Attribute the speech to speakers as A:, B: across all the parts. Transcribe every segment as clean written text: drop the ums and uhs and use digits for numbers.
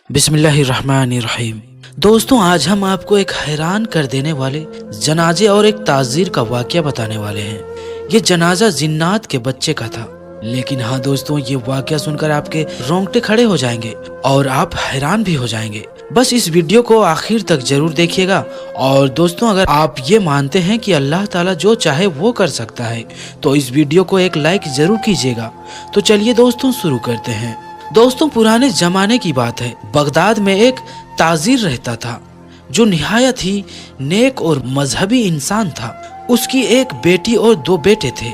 A: بسم اللہ الرحمن الرحیم۔ دوستوں، آج ہم آپ کو ایک حیران کر دینے والے جنازے اور ایک تعزیر کا واقعہ بتانے والے ہیں۔ یہ جنازہ جنات کے بچے کا تھا، لیکن ہاں دوستوں، یہ واقعہ سن کر آپ کے رونگٹے کھڑے ہو جائیں گے اور آپ حیران بھی ہو جائیں گے۔ بس اس ویڈیو کو آخر تک ضرور دیکھیے گا۔ اور دوستوں، اگر آپ یہ مانتے ہیں کہ اللہ تعالیٰ جو چاہے وہ کر سکتا ہے تو اس ویڈیو کو ایک لائک ضرور کیجیے گا۔ تو چلیے دوستوں، شروع کرتے ہیں۔ دوستوں، پرانے زمانے کی بات ہے، بغداد میں ایک تاجر رہتا تھا جو نہایت ہی نیک اور مذہبی انسان تھا۔ اس کی ایک بیٹی اور دو بیٹے تھے۔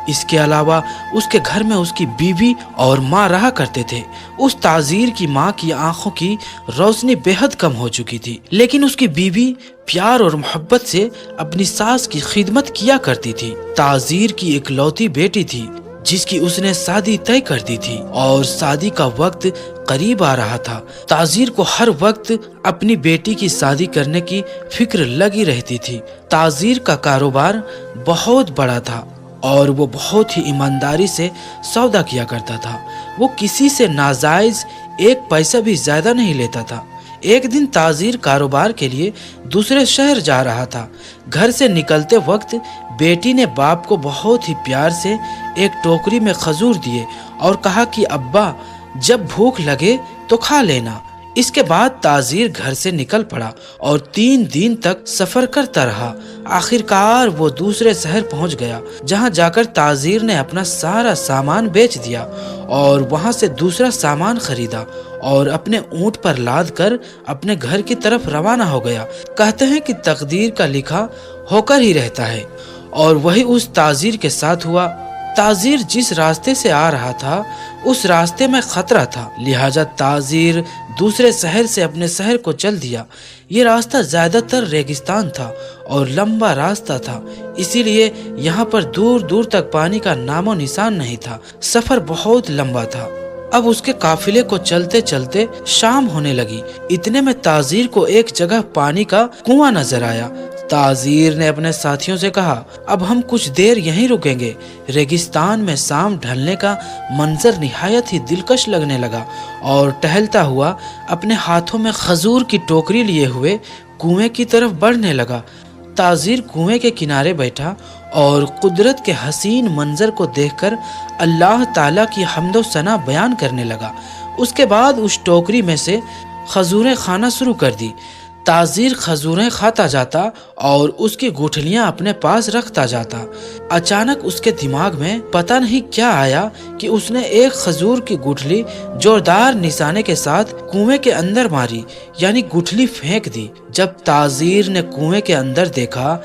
A: اس کے علاوہ اس کے گھر میں اس کی بیوی اور ماں رہا کرتے تھے۔ اس تاجر کی ماں کی آنکھوں کی روشنی بے حد کم ہو چکی تھی، لیکن اس کی بیوی پیار اور محبت سے اپنی ساس کی خدمت کیا کرتی تھی۔ تاجر کی اکلوتی بیٹی تھی جس کی اس نے شادی طے کر دی تھی اور شادی کا وقت قریب آ رہا تھا۔ تاجر کو ہر وقت اپنی بیٹی کی شادی کرنے کی فکر لگی رہتی تھی۔ تاجر کا کاروبار بہت بڑا تھا اور وہ بہت ہی ایمانداری سے سودا کیا کرتا تھا۔ وہ کسی سے ناجائز ایک پیسہ بھی زیادہ نہیں لیتا تھا۔ ایک دن تاجر کاروبار کے لیے دوسرے شہر جا رہا تھا۔ گھر سے نکلتے وقت بیٹی نے باپ کو بہت ہی پیار سے ایک ٹوکری میں کھجور دیے اور کہا کہ ابا، جب بھوک لگے تو کھا لینا۔ اس کے بعد تاجر گھر سے نکل پڑا اور 3 دن تک سفر کرتا رہا۔ آخرکار وہ دوسرے شہر پہنچ گیا، جہاں جا کر تاجر نے اپنا سارا سامان بیچ دیا اور وہاں سے دوسرا سامان خریدا اور اپنے اونٹ پر لاد کر اپنے گھر کی طرف روانہ ہو گیا۔ کہتے ہیں کہ تقدیر کا لکھا ہو کر ہی رہتا ہے، اور وہی اس تاجر کے ساتھ ہوا۔ تاجر جس راستے سے آ رہا تھا اس راستے میں خطرہ تھا، لہٰذا تاجر دوسرے شہر سے اپنے شہر کو چل دیا۔ یہ راستہ زیادہ تر ریگستان تھا اور لمبا راستہ تھا، اسی لیے یہاں پر دور دور تک پانی کا نام و نشان نہیں تھا۔ سفر بہت لمبا تھا۔ اب اس کے قافلے کو چلتے چلتے شام ہونے لگی۔ اتنے میں تاجر کو ایک جگہ پانی کا کنواں نظر آیا۔ تاجر نے اپنے ساتھیوں سے کہا، اب ہم کچھ دیر یہیں رکیں گے۔ ریگستان میں شام ڈھلنے کا منظر نہایت ہی دلکش لگنے لگا اور ٹہلتا ہوا اپنے ہاتھوں میں کھجور کی ٹوکری لیے ہوئے کنویں کی طرف بڑھنے لگا۔ تاجر کنویں کے کنارے بیٹھا اور قدرت کے حسین منظر کو دیکھ کر اللہ تعالیٰ کی حمد و ثنا بیان کرنے لگا۔ اس کے بعد اس ٹوکری میں سے کھجوریں کھانا شروع کر دی۔ تاجر کھجوریں کھاتا جاتا اور اس کی گٹھلیاں اپنے پاس رکھتا جاتا۔ اچانک اس کے دماغ میں پتہ نہیں کیا آیا کہ اس نے ایک کھجور کی گٹھلی زوردار نشانے کے ساتھ کنویں کے اندر ماری، یعنی گٹھلی پھینک دی۔ جب تاجر نے کنویں کے اندر دیکھا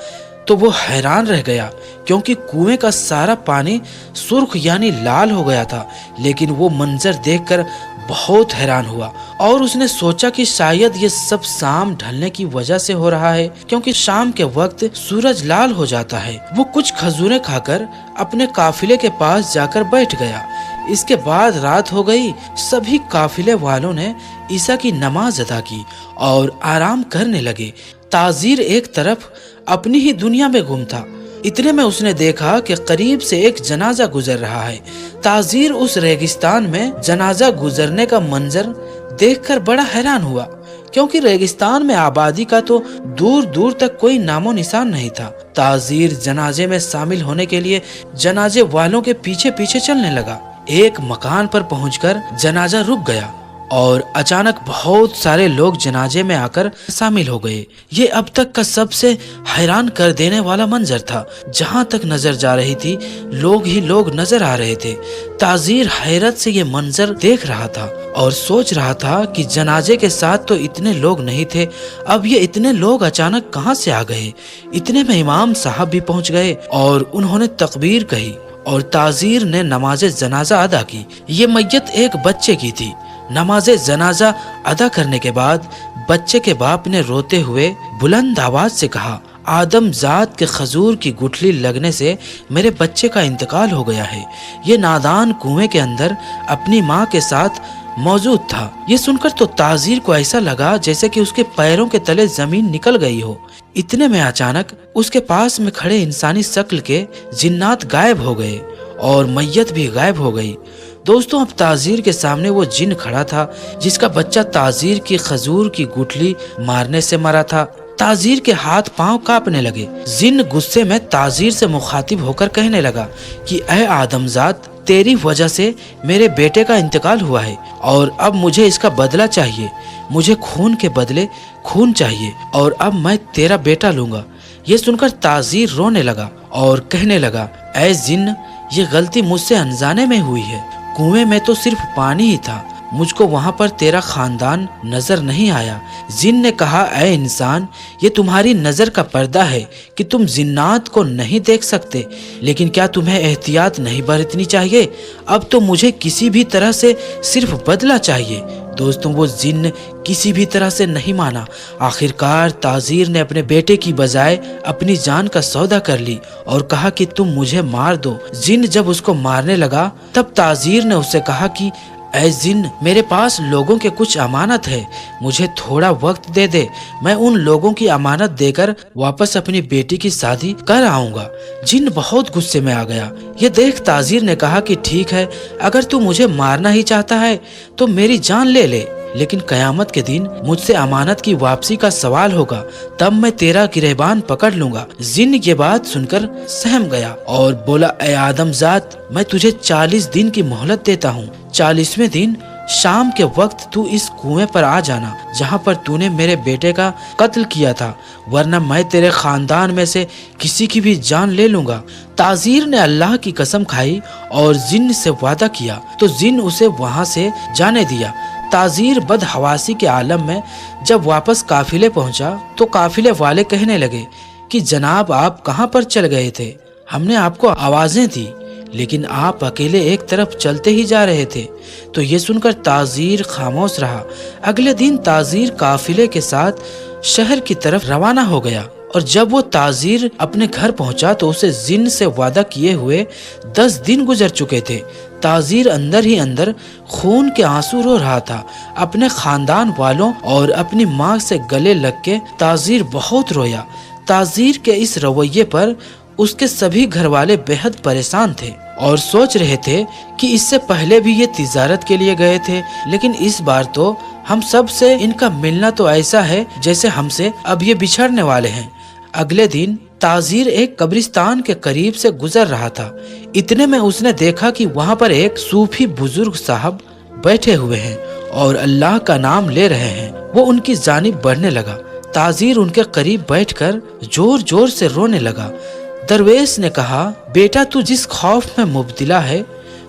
A: تو وہ حیران رہ گیا، کیونکہ کنویں کا سارا پانی سرخ یعنی لال ہو گیا تھا۔ لیکن وہ منظر دیکھ کر بہت حیران ہوا اور اس نے سوچا کہ شاید یہ سب شام ڈھلنے کی وجہ سے ہو رہا ہے، کیونکہ شام کے وقت سورج لال ہو جاتا ہے۔ وہ کچھ کھجوریں کھا کر اپنے قافلے کے پاس جا کر بیٹھ گیا۔ اس کے بعد رات ہو گئی۔ سبھی قافلے والوں نے عشاء کی نماز ادا کی اور آرام کرنے لگے۔ تاجر ایک طرف اپنی ہی دنیا میں گم تھا۔ اتنے میں اس نے دیکھا کہ قریب سے ایک جنازہ گزر رہا ہے۔ تاجر اس ریگستان میں جنازہ گزرنے کا منظر دیکھ کر بڑا حیران ہوا، کیونکہ ریگستان میں آبادی کا تو دور دور تک کوئی نام و نشان نہیں تھا۔ تاجر جنازے میں شامل ہونے کے لیے جنازے والوں کے پیچھے پیچھے چلنے لگا۔ ایک مکان پر پہنچ کر جنازہ رک گیا اور اچانک بہت سارے لوگ جنازے میں آ کر شامل ہو گئے۔ یہ اب تک کا سب سے حیران کر دینے والا منظر تھا۔ جہاں تک نظر جا رہی تھی لوگ ہی لوگ نظر آ رہے تھے۔ تاجر حیرت سے یہ منظر دیکھ رہا تھا اور سوچ رہا تھا کہ جنازے کے ساتھ تو اتنے لوگ نہیں تھے، اب یہ اتنے لوگ اچانک کہاں سے آ گئے۔ اتنے میں امام صاحب بھی پہنچ گئے اور انہوں نے تکبیر کہی اور تاجر نے نماز جنازہ ادا کی۔ یہ میت ایک بچے کی تھی۔ نماز جنازہ ادا کرنے کے بعد بچے کے باپ نے روتے ہوئے بلند آواز سے کہا، آدم ذات کے کھجور کی گٹھلی لگنے سے میرے بچے کا انتقال ہو گیا ہے۔ یہ نادان کنویں کے اندر اپنی ماں کے ساتھ موجود تھا۔ یہ سن کر تو تاجر کو ایسا لگا جیسے کہ اس کے پیروں کے تلے زمین نکل گئی ہو۔ اتنے میں اچانک اس کے پاس میں کھڑے انسانی شکل کے جنات غائب ہو گئے اور میت بھی غائب ہو گئی۔ दोस्तों अब ताजीर के सामने वो जिन खड़ा था जिसका बच्चा ताजीर की खजूर की गुठली मारने से मरा था। ताजीर के हाथ पांव कांपने लगे। जिन गुस्से में ताजीर से मुखातिब होकर कहने लगा कि ऐ आदमजात, तेरी वजह से मेरे बेटे का इंतकाल हुआ है और अब मुझे इसका बदला चाहिए। मुझे खून के बदले खून चाहिए और अब मैं तेरा बेटा लूंगा। ये सुनकर ताजीर रोने लगा और कहने लगा, ऐ जिन्न, ये गलती मुझसे अनजाने में हुई है। कुएं में तो सिर्फ पानी ही था, मुझको वहां पर तेरा खानदान नजर नहीं आया। जिन ने कहा, ऐ इंसान, ये तुम्हारी नजर का पर्दा है कि तुम जिन्नात को नहीं देख सकते, लेकिन क्या तुम्हें एहतियात नहीं बरतनी चाहिए? अब तो मुझे किसी भी तरह से सिर्फ बदला चाहिए। दोस्तों वो जिन्न किसी भी तरह से नहीं माना। आखिरकार ताजीर ने अपने बेटे की बजाय अपनी जान का सौदा कर ली और कहा कि तुम मुझे मार दो। जिन्न जब उसको मारने लगा तब ताजीर ने उससे कहा कि ऐ जिन्न, मेरे पास लोगों के कुछ अमानत है, मुझे थोड़ा वक्त दे दे। मैं उन लोगों की अमानत देकर वापस अपनी बेटी की शादी कर आऊंगा। जिन्न बहुत गुस्से में आ गया। ये देख ताजीर ने कहा कि ठीक है, अगर तू मुझे मारना ही चाहता है तो मेरी जान ले ले, लेकिन कयामत के दिन मुझसे अमानत की वापसी का सवाल होगा, तब मैं तेरा गिरहबान पकड़ लूंगा। जिन्न ये बात सुनकर सहम गया और बोला, ऐ आदमजात, मैं तुझे 40 दिन की मोहलत देता हूँ। 40वें दिन शाम के वक्त तू इस कुएं पर आ जाना जहाँ पर तूने मेरे बेटे का कत्ल किया था, वरना मैं तेरे खानदान में से किसी की भी जान ले लूंगा। ताजीर ने अल्लाह की कसम खाई और जिन्न से वादा किया तो जिन्न उसे वहाँ से जाने दिया। ताजीर बदहवासी के आलम में जब वापस काफिले पहुंचा तो काफिले वाले कहने लगे कि जनाब, आप कहां पर चल गए थे? हमने आपको आवाजें दी लेकिन आप अकेले एक तरफ चलते ही जा रहे थे। तो ये सुनकर ताजीर खामोश रहा। अगले दिन ताजीर काफिले के साथ शहर की तरफ रवाना हो गया और जब वो ताजीर अपने घर पहुंचा तो उसे जिन्न से वादा किए हुए 10 दिन गुजर चुके थे। ताजीर अंदर ही अंदर खून के आंसू रो रहा था। अपने खानदान वालों और अपनी माँ से गले लग के ताजीर बहुत रोया। ताजीर के इस रवैये पर उसके सभी घर वाले बेहद परेशान थे और सोच रहे थे कि इससे पहले भी ये तिजारत के लिए गए थे, लेकिन इस बार तो हम सब से इनका मिलना तो ऐसा है जैसे हमसे अब ये बिछड़ने वाले हैं। अगले दिन ताजीर एक कब्रिस्तान के करीब से गुजर रहा था। इतने में उसने देखा कि वहाँ पर एक सूफी बुजुर्ग साहब बैठे हुए हैं और अल्लाह का नाम ले रहे हैं। वो उनकी जानिब बढ़ने लगा। ताजीर उनके करीब बैठकर जोर जोर से रोने लगा। दरवेश ने कहा, बेटा, तू जिस खौफ में मुब्तला है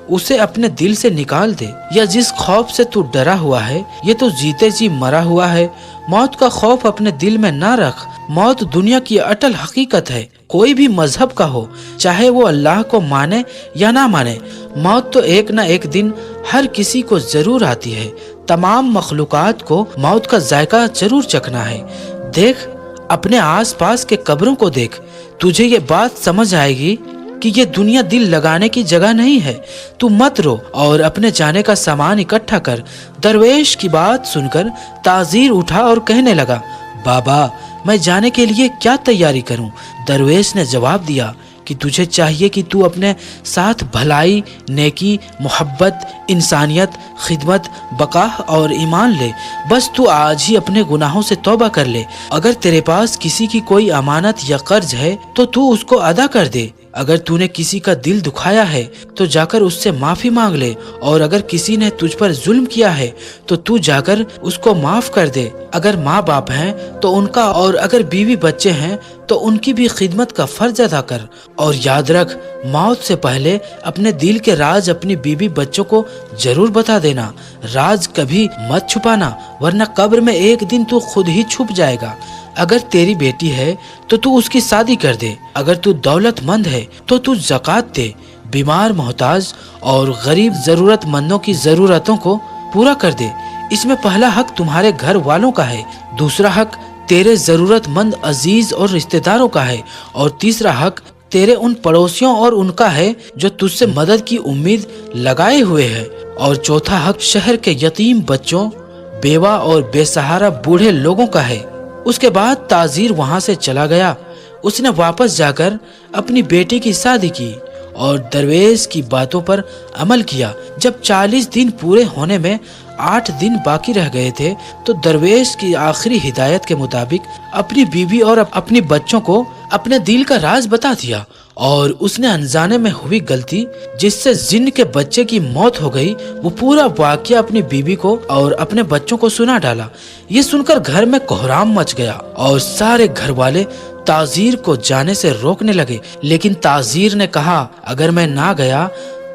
A: उसे अपने दिल से निकाल दे, या जिस खौफ से तू डरा हुआ है ये तो जीते जी मरा हुआ है। मौत का खौफ अपने दिल में ना रख। मौत दुनिया की अटल हकीकत है, कोई भी मजहब का हो, चाहे वो अल्लाह को माने या ना माने। मौत तो एक ना एक दिन हर किसी को जरूर आती है। तमाम मखलूकात को मौत का जायका जरूर चखना है। देख, अपने आसपास के कब्रों को देख, तुझे ये बात समझ आएगी कि ये दुनिया दिल लगाने की जगह नहीं है। तू मत रो और अपने जाने का सामान इकट्ठा कर। दरवेश की बात सुनकर ताजीर उठा और कहने लगा, बाबा, मैं जाने के लिए क्या तैयारी करूं? दरवेश ने जवाब दिया कि तुझे चाहिए कि तू अपने साथ भलाई, नेकी, मोहब्बत, इंसानियत, खिदमत, बका और ईमान ले। बस तू आज ही अपने गुनाहों से तौबा कर ले। अगर तेरे पास किसी की कोई अमानत या कर्ज है तो तू उसको अदा कर दे। अगर तूने किसी का दिल दुखाया है तो जाकर उससे माफी मांग ले, और अगर किसी ने तुझ पर जुल्म किया है तो तू जाकर उसको माफ कर दे। अगर माँ बाप हैं तो उनका, और अगर बीवी बच्चे हैं तो उनकी भी खिदमत का फर्ज अदा कर। और याद रख, मौत से पहले अपने दिल के राज अपनी बीवी बच्चों को जरूर बता देना। राज कभी मत छुपाना, वरना कब्र में एक दिन तू खुद ही छुप जाएगा। अगर तेरी बेटी है तो तू उसकी शादी कर दे। अगर तू दौलतमंद है तो तू ज़कात दे। बीमार, मोहताज और गरीब जरूरतमंदों की जरूरतों को पूरा कर दे। इसमें पहला हक तुम्हारे घर वालों का है, दूसरा हक तेरे जरूरतमंद अजीज और रिश्तेदारों का है, और तीसरा हक तेरे उन पड़ोसियों और उनका है जो तुझसे मदद की उम्मीद लगाए हुए है, और चौथा हक शहर के यतीम बच्चों, बेवा और बेसहारा बूढ़े लोगों का है। उसके बाद ताजीर वहां से चला गया। उसने वापस जाकर अपनी बेटी की शादी की और दरवेश की बातों पर अमल किया। जब 40 दिन पूरे होने में 8 दिन बाकी रह गए थे तो दरवेश की आखिरी हिदायत के मुताबिक अपनी बीवी और अपने बच्चों को अपने दिल का राज बता दिया और उसने अनजाने में हुई गलती जिससे जिन्न के बच्चे की मौत हो गई वो पूरा वाकया अपनी बीवी को और अपने बच्चों को सुना डाला। ये सुनकर घर में कोहराम मच गया और सारे घर वाले ताजीर को जाने से रोकने लगे, लेकिन ताजीर ने कहा अगर मैं ना गया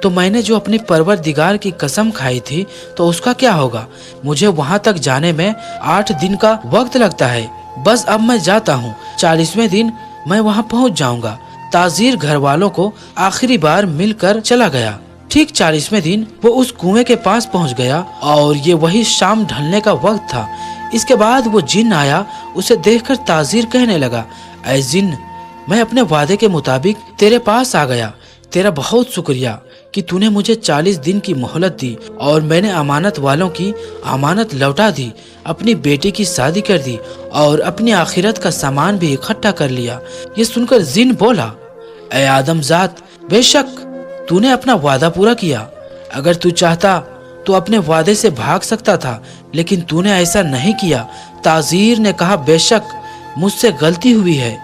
A: तो मैंने जो अपनी परवरदिगार की कसम खाई थी तो उसका क्या होगा। मुझे वहाँ तक जाने में 8 दिन का वक्त लगता है, बस अब मैं जाता हूँ, 40वें दिन मैं वहाँ पहुँच जाऊंगा। ताजीर घर वालों को आखिरी बार मिलकर चला गया। ठीक 40वें दिन वो उस कुएं के पास पहुँच गया और ये वही शाम ढलने का वक्त था। इसके बाद वो जिन्न आया। उसे देखकर ताजीर कहने लगा, ऐ जिन्न, मैं अपने वादे के मुताबिक तेरे पास आ गया। तेरा बहुत शुक्रिया कि तूने मुझे 40 दिन की मोहलत दी और मैंने अमानत वालों की अमानत लौटा दी, अपनी बेटी की शादी कर दी और अपनी आखिरत का सामान भी इकट्ठा कर लिया। ये सुनकर जिन्न बोला, ऐ आदमजात, बेशक तूने अपना वादा पूरा किया। अगर तू चाहता तो अपने वादे से भाग सकता था, लेकिन तूने ऐसा नहीं किया। ताजीर ने कहा, बेशक मुझसे गलती हुई है,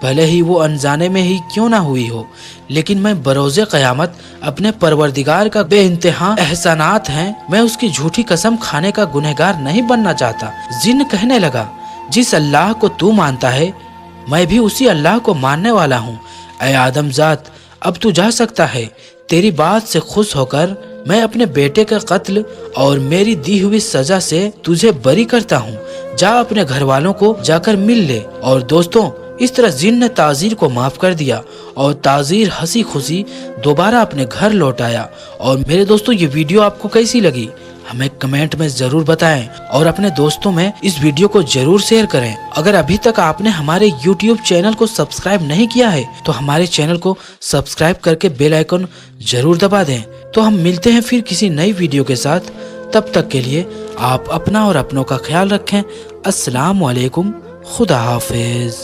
A: भले ही वो अनजाने में ही क्यों ना हुई हो, लेकिन मैं बरोज़े क़यामत अपने परवरदिगार का बेइंतहा एहसानात हैं, मैं उसकी झूठी कसम खाने का गुनहगार नहीं बनना चाहता। जिन्न कहने लगा, जिस अल्लाह को तू मानता है मैं भी उसी अल्लाह को मानने वाला हूँ। ऐ आदमजात, अब तू जा सकता है। तेरी बात से खुश होकर मैं अपने बेटे का कत्ल और मेरी दी हुई सजा से तुझे बरी करता हूँ। जा अपने घर वालों को जाकर मिल ले। और दोस्तों, इस तरह जिन्न ने ताजीर को माफ कर दिया और ताजीर हंसी खुशी दोबारा अपने घर लौट आया। और मेरे दोस्तों, ये वीडियो आपको कैसी लगी हमें कमेंट में जरूर बताएं और अपने दोस्तों में इस वीडियो को जरूर शेयर करें। अगर अभी तक आपने हमारे YouTube चैनल को सब्सक्राइब नहीं किया है तो हमारे चैनल को सब्सक्राइब करके बेल आइकन जरूर दबा दें। तो हम मिलते हैं फिर किसी नई वीडियो के साथ। तब तक के लिए आप अपना और अपनों का ख्याल रखें। अस्सलाम वालेकुम, खुदा हाफिज।